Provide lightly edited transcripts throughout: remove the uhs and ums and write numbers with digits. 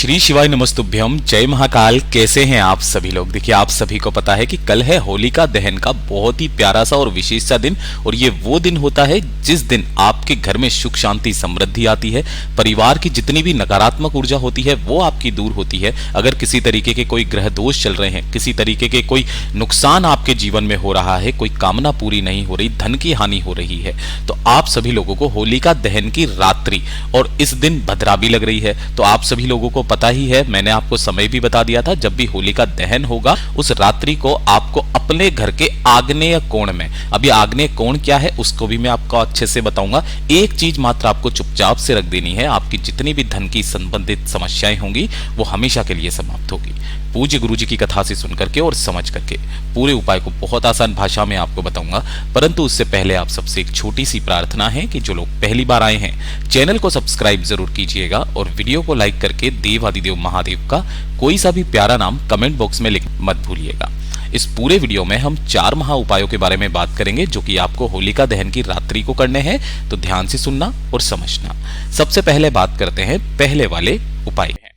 श्री शिवाय नमस्तुभ्यम। जय महाकाल। कैसे हैं आप सभी लोग। देखिए, आप सभी को पता है कि कल है होलिका दहन का बहुत ही प्यारा सा और विशेष सा दिन, और ये वो दिन होता है जिस दिन आपके घर में सुख शांति समृद्धि आती है। परिवार की जितनी भी नकारात्मक ऊर्जा होती है वो आपकी दूर होती है। अगर किसी तरीके के कोई ग्रह दोष चल रहे हैं, किसी तरीके के कोई नुकसान आपके जीवन में हो रहा है, कोई कामना पूरी नहीं हो रही, धन की हानि हो रही है, तो आप सभी लोगों को होलिका दहन की रात्रि और इस दिन भद्रा भी लग रही है। तो आप सभी लोगों को पता ही है, मैंने आपको समय भी बता दिया था, जब भी होलिका दहन होगा उस रात्रि को आपको अपने घर के आग्नेय कोण में, अभी आग्नेय कोण क्या है उसको भी मैं आपको अच्छे से बताऊंगा। एक चीज मात्र आपको चुपचाप से रख देनी है, आपकी जितनी भी धन की संबंधित समस्याएं होंगी वो हमेशा के लिए समाप्त होगी। पूज्य गुरुजी की कथा से सुन करके और समझ करके पूरे उपाय को बहुत आसान भाषा में आपको बताऊंगा। परंतु उससे पहले आप सबसे एक छोटी सी प्रार्थना है कि जो लोग पहली बार आए हैं चैनल को सब्सक्राइब जरूर कीजिएगा और वीडियो को लाइक करके देवादिदेव महादेव का कोई सा भी प्यारा नाम कमेंट बॉक्स में लिख मत भूलिएगा। इस पूरे वीडियो में हम 4 महा उपायों के बारे में बात करेंगे जो कि आपको होलिका दहन की रात्रि को करने हैं, तो ध्यान से सुनना और समझना। सबसे पहले बात करते हैं पहले वाले उपाय में।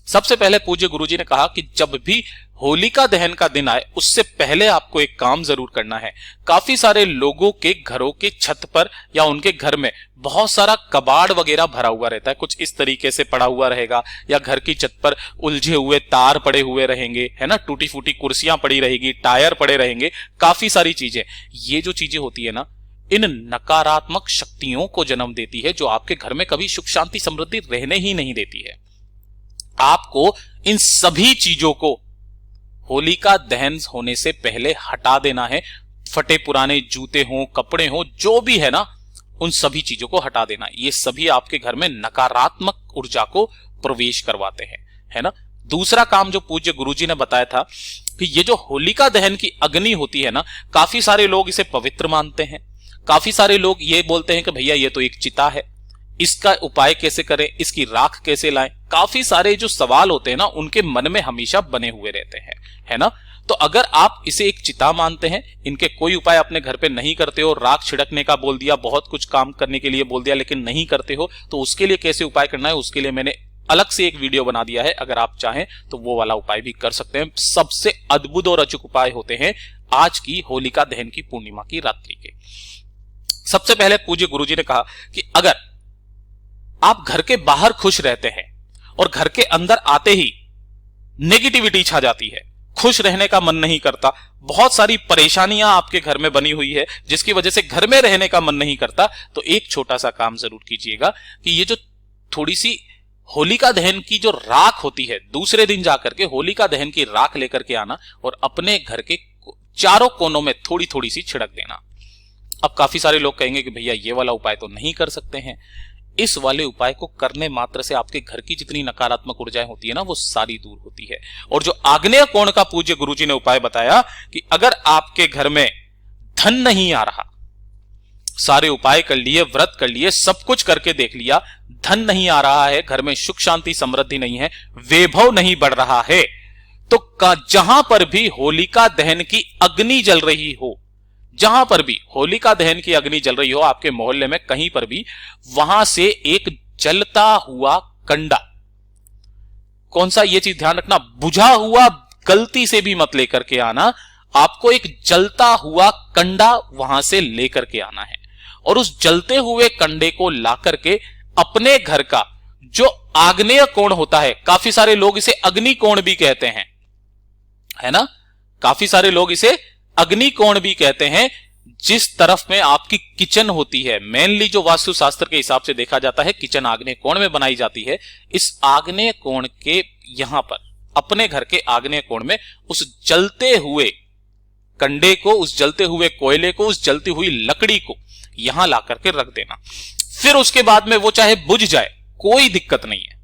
सबसे पहले पूज्य गुरुजी ने कहा कि जब भी होलिका दहन का दिन आए उससे पहले आपको एक काम जरूर करना है। काफी सारे लोगों के घरों के छत पर या उनके घर में बहुत सारा कबाड़ वगैरह भरा हुआ रहता है, कुछ इस तरीके से पड़ा हुआ रहेगा, या घर की छत पर उलझे हुए तार पड़े हुए रहेंगे, है ना, टूटी फूटी कुर्सियां पड़ी रहेगी, टायर पड़े रहेंगे, काफी सारी चीजें। ये जो चीजें होती है ना, इन नकारात्मक शक्तियों को जन्म देती है जो आपके घर में कभी सुख शांति समृद्धि रहने ही नहीं देती है। आपको इन सभी चीजों को होलिका दहन होने से पहले हटा देना है। फटे पुराने जूते हो, कपड़े हो, जो भी है ना, उन सभी चीजों को हटा देना। ये सभी आपके घर में नकारात्मक ऊर्जा को प्रवेश करवाते हैं, है ना। दूसरा काम जो पूज्य गुरुजी ने बताया था कि ये जो होलिका दहन की अग्नि होती है ना, काफी सारे लोग इसे पवित्र मानते हैं। काफी सारे लोग ये बोलते हैं कि भैया ये तो एक चिता है, इसका उपाय कैसे करें, इसकी राख कैसे लाएं। काफी सारे जो सवाल होते हैं ना उनके मन में हमेशा बने हुए रहते हैं, है ना। तो अगर आप इसे एक चिता मानते हैं, इनके कोई उपाय अपने घर पे नहीं करते हो, राख छिड़कने का बोल दिया, बहुत कुछ काम करने के लिए बोल दिया, लेकिन नहीं करते हो, तो उसके लिए कैसे उपाय करना है उसके लिए मैंने अलग से एक वीडियो बना दिया है। अगर आप चाहें तो वो वाला उपाय भी कर सकते हैं। सबसे अद्भुत और अचूक उपाय होते हैं आज की होलिका दहन की पूर्णिमा की रात्रि के। सबसे पहले पूज्य गुरुजी ने कहा कि अगर आप घर के बाहर खुश रहते हैं और घर के अंदर आते ही नेगेटिविटी छा जाती है, खुश रहने का मन नहीं करता, बहुत सारी परेशानियां आपके घर में बनी हुई है जिसकी वजह से घर में रहने का मन नहीं करता, तो एक छोटा सा काम जरूर कीजिएगा कि ये जो थोड़ी सी होलिका दहन की जो राख होती है, दूसरे दिन जाकर के होलिका दहन की राख लेकर के आना और अपने घर के चारों कोनों में थोड़ी थोड़ी सी छिड़क देना। अब काफी सारे लोग कहेंगे कि भैया ये वाला उपाय तो नहीं कर सकते हैं। इस वाले उपाय को करने मात्र से आपके घर की जितनी नकारात्मक ऊर्जाएं होती है ना वो सारी दूर होती है। और जो आग्नेय कोण का पूज्य गुरुजी ने उपाय बताया कि अगर आपके घर में धन नहीं आ रहा, सारे उपाय कर लिए, व्रत कर लिए, सब कुछ करके देख लिया, धन नहीं आ रहा है, घर में सुख शांति समृद्धि नहीं है, वैभव नहीं बढ़ रहा है, तो जहां पर भी होलिका दहन की अग्नि जल रही हो, जहां पर भी होलिका दहन की अग्नि जल रही हो आपके मोहल्ले में कहीं पर भी, वहां से एक जलता हुआ कंडा, कौन सा, ये चीज ध्यान रखना, बुझा हुआ गलती से भी मत लेकर के आना, आपको एक जलता हुआ कंडा वहां से लेकर के आना है। और उस जलते हुए कंडे को ला करके अपने घर का जो आग्नेय कोण होता है, काफी सारे लोग इसे अग्नि कोण भी कहते हैं, है ना, काफी सारे लोग इसे अग्नि कोण भी कहते हैं, जिस तरफ में आपकी किचन होती है, मेनली जो वास्तुशास्त्र के हिसाब से देखा जाता है किचन आग्नेय कोण में बनाई जाती है। इस आग्नेय कोण के यहां पर अपने घर के आग्नेय कोण में उस जलते हुए कंडे को, उस जलते हुए कोयले को, उस जलती हुई लकड़ी को यहां ला करके रख देना। फिर उसके बाद में वो चाहे बुझ जाए कोई दिक्कत नहीं है,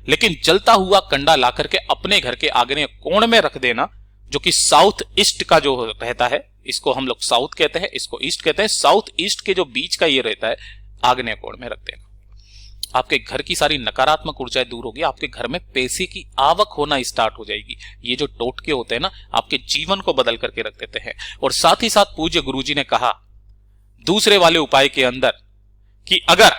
लेकिन जलता हुआ कंडा ला करके अपने घर के आग्नेय कोण में रख देना, जो कि साउथ ईस्ट का जो रहता है, इसको हम लोग साउथ कहते हैं, इसको ईस्ट कहते हैं, साउथ ईस्ट के जो बीच का ये रहता है, आग्नेय कोण में रख देना। आपके घर की सारी नकारात्मक ऊर्जाएं दूर होगी, आपके घर में पैसे की आवक होना स्टार्ट हो जाएगी। ये जो टोटके होते हैं ना, आपके जीवन को बदल करके रख देते हैं। और साथ ही साथ पूज्य गुरुजी ने कहा दूसरे वाले उपाय के अंदर कि अगर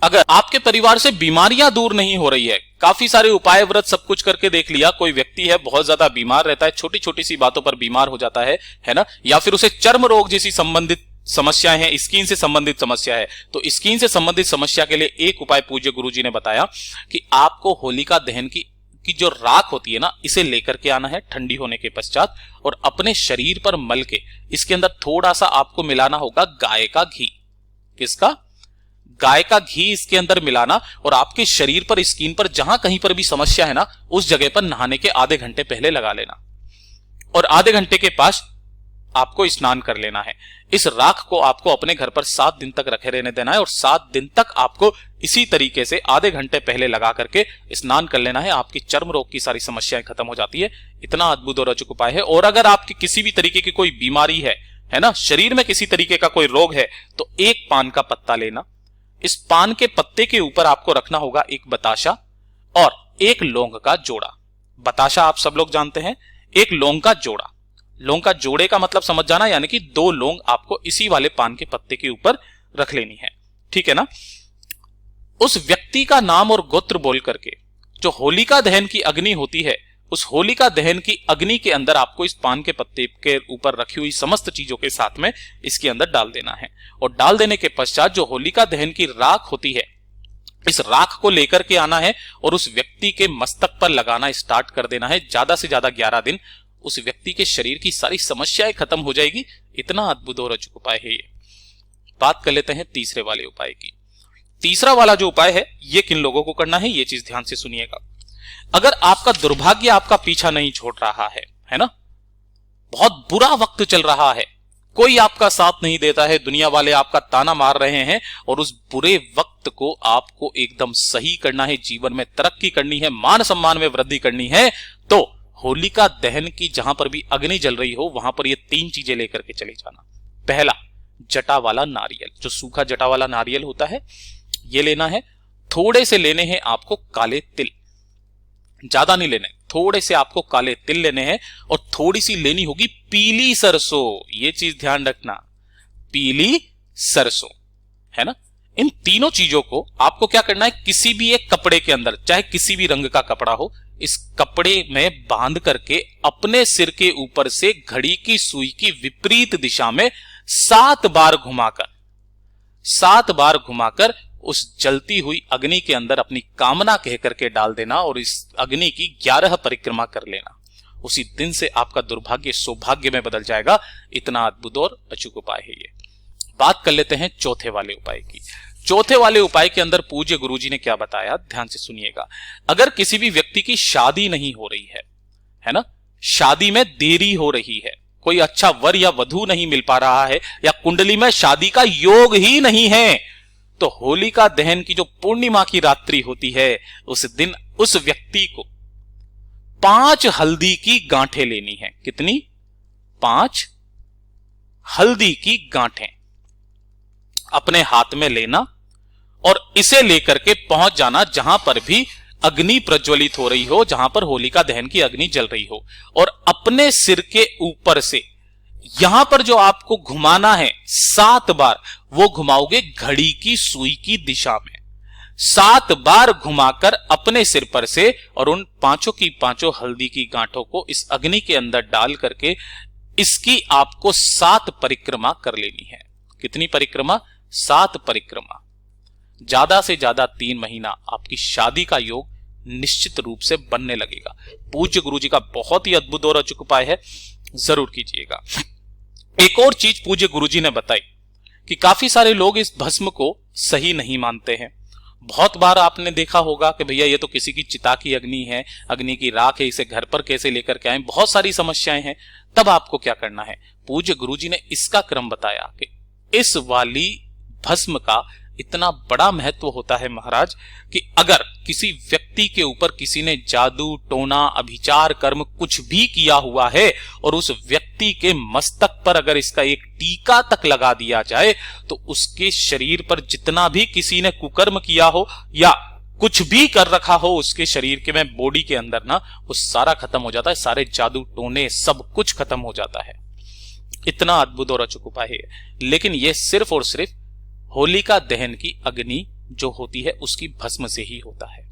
अगर आपके परिवार से बीमारियां दूर नहीं हो रही है, काफी सारे उपाय व्रत सब कुछ करके देख लिया, कोई व्यक्ति है बहुत ज्यादा बीमार रहता है, छोटी छोटी सी बातों पर बीमार हो जाता है ना, या फिर उसे चर्म रोग जैसी संबंधित समस्याएं हैं, स्किन से संबंधित समस्या है, तो स्किन से संबंधित समस्या के लिए एक उपाय पूज्य गुरुजी ने बताया कि आपको होलिका दहन की जो राख होती है ना, इसे लेकर के आना है ठंडी होने के पश्चात, और अपने शरीर पर मल के इसके अंदर थोड़ा सा आपको मिलाना होगा गाय का घी। किसका? गाय का घी इसके अंदर मिलाना, और आपके शरीर पर, स्किन पर जहां कहीं पर भी समस्या है ना, उस जगह पर नहाने के आधे घंटे पहले लगा लेना, और आधे घंटे के पास आपको स्नान कर लेना है। इस राख को आपको अपने घर पर 7 दिन तक रखे रहने देना है, और 7 दिन तक आपको इसी तरीके से आधे घंटे पहले लगा करके स्नान कर लेना है। आपकी चर्म रोग की सारी समस्याएं खत्म हो जाती है। इतना अद्भुत और अचूक उपाय है। और अगर आपकी किसी भी तरीके की कोई बीमारी है ना, शरीर में किसी तरीके का कोई रोग है, तो एक पान का पत्ता लेना, इस पान के पत्ते के ऊपर आपको रखना होगा एक बताशा और एक लौंग का जोड़ा। बताशा आप सब लोग जानते हैं, एक लौंग का जोड़ा। लौंग का जोड़े का मतलब समझ जाना, यानी कि 2 लौंग आपको इसी वाले पान के पत्ते के ऊपर रख लेनी है, ठीक है ना। उस व्यक्ति का नाम और गोत्र बोल करके जो होलिका दहन की अग्नि होती है, उस होलिका दहन की अग्नि के अंदर आपको इस पान के पत्ते के ऊपर रखी हुई समस्त चीजों के साथ में इसके अंदर डाल देना है। और डाल देने के पश्चात जो होलिका दहन की राख होती है, इस राख को लेकर के आना है और उस व्यक्ति के मस्तक पर लगाना स्टार्ट कर देना है। ज्यादा से ज्यादा 11 दिन उस व्यक्ति के शरीर की सारी समस्याएं खत्म हो जाएगी। इतना अद्भुत और अचूक उपाय है ये। बात कर लेते हैं तीसरे वाले उपाय की। तीसरा वाला जो उपाय है, ये किन लोगों को करना है, ये चीज ध्यान से सुनिएगा। अगर आपका दुर्भाग्य आपका पीछा नहीं छोड़ रहा है ना, बहुत बुरा वक्त चल रहा है, कोई आपका साथ नहीं देता है, दुनिया वाले आपका ताना मार रहे हैं, और उस बुरे वक्त को आपको एकदम सही करना है, जीवन में तरक्की करनी है, मान सम्मान में वृद्धि करनी है, तो होलिका दहन की जहां पर भी अग्नि जल रही हो, वहां पर ये 3 चीजें लेकर के चले जाना। पहला, जटा वाला नारियल, जो सूखा जटा वाला नारियल होता है, ये लेना है। थोड़े से लेने हैं आपको काले तिल, ज्यादा नहीं लेने, थोड़े से आपको काले तिल लेने हैं। और थोड़ी सी लेनी होगी पीली सरसों, ये चीज ध्यान रखना, पीली सरसों, है ना। इन तीनों चीजों को आपको क्या करना है, किसी भी एक कपड़े के अंदर, चाहे किसी भी रंग का कपड़ा हो, इस कपड़े में बांध करके अपने सिर के ऊपर से घड़ी की सुई की विपरीत दिशा में 7 बार घुमाकर उस जलती हुई अग्नि के अंदर अपनी कामना कह करके डाल देना, और इस अग्नि की 11 परिक्रमा कर लेना। उसी दिन से आपका दुर्भाग्य सौभाग्य में बदल जाएगा। इतना अद्भुत और अचूक उपाय है ये। बात कर लेते हैं चौथे वाले उपाय की। चौथे वाले उपाय के अंदर पूज्य गुरुजी ने क्या बताया, ध्यान से सुनिएगा। अगर किसी भी व्यक्ति की शादी नहीं हो रही है ना, शादी में देरी हो रही है, कोई अच्छा वर या वधू नहीं मिल पा रहा है, या कुंडली में शादी का योग ही नहीं है, तो होलिका दहन की जो पूर्णिमा की रात्रि होती है, उस दिन उस व्यक्ति को 5 हल्दी की गांठें लेनी है। कितनी? 5 हल्दी की गांठें अपने हाथ में लेना, और इसे लेकर के पहुंच जाना जहां पर भी अग्नि प्रज्वलित हो रही हो, जहां पर होलिका दहन की अग्नि जल रही हो, और अपने सिर के ऊपर से यहां पर जो आपको घुमाना है 7 बार, वो घुमाओगे घड़ी की सुई की दिशा में। 7 बार घुमाकर अपने सिर पर से, और उन 5 की 5 हल्दी की गांठों को इस अग्नि के अंदर डाल करके इसकी आपको 7 परिक्रमा कर लेनी है। कितनी परिक्रमा? 7 परिक्रमा। ज्यादा से ज्यादा 3 महीना आपकी शादी का योग निश्चित रूप से बनने लगेगा। पूज्य गुरुजी का बहुत ही अद्भुत और अचूक उपाय है, जरूर कीजिएगा। एक और चीज पूज्य गुरुजी ने बताई कि काफी सारे लोग इस भस्म को सही नहीं मानते हैं। बहुत बार आपने देखा होगा कि भैया ये तो किसी की चिता की अग्नि है, अग्नि की राख है, इसे घर पर कैसे लेकर के आए, बहुत सारी समस्याएं हैं। तब आपको क्या करना है, पूज्य गुरुजी ने इसका क्रम बताया कि इस वाली भस्म का इतना बड़ा महत्व होता है महाराज, कि अगर किसी व्यक्ति के ऊपर किसी ने जादू टोना अभिचार कर्म कुछ भी किया हुआ है, और उस व्यक्ति के मस्तक पर अगर इसका एक टीका तक लगा दिया जाए, तो उसके शरीर पर जितना भी किसी ने कुकर्म किया हो या कुछ भी कर रखा हो उसके शरीर के में बॉडी के अंदर ना, वो सारा खत्म हो जाता है, सारे जादू टोने सब कुछ खत्म हो जाता है। इतना अद्भुत और अचूक उपाय है। लेकिन यह सिर्फ और सिर्फ होलिका दहन की अग्नि जो होती है उसकी भस्म से ही होता है।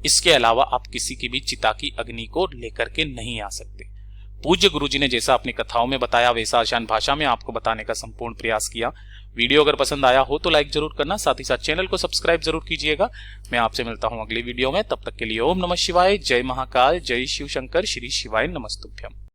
इसके अलावा आप किसी की भी चिता की अग्नि को लेकर के नहीं आ सकते। पूज्य गुरुजी ने जैसा अपनी कथाओं में बताया वैसा आसान भाषा में आपको बताने का संपूर्ण प्रयास किया। वीडियो अगर पसंद आया हो तो लाइक जरूर करना, साथ ही साथ चैनल को सब्सक्राइब जरूर कीजिएगा। मैं आपसे मिलता हूं अगली वीडियो में, तब तक के लिए ओम नमः शिवाय, जय महाकाल, जय शिव शंकर, श्री शिवाय नमस्तुभ्यम।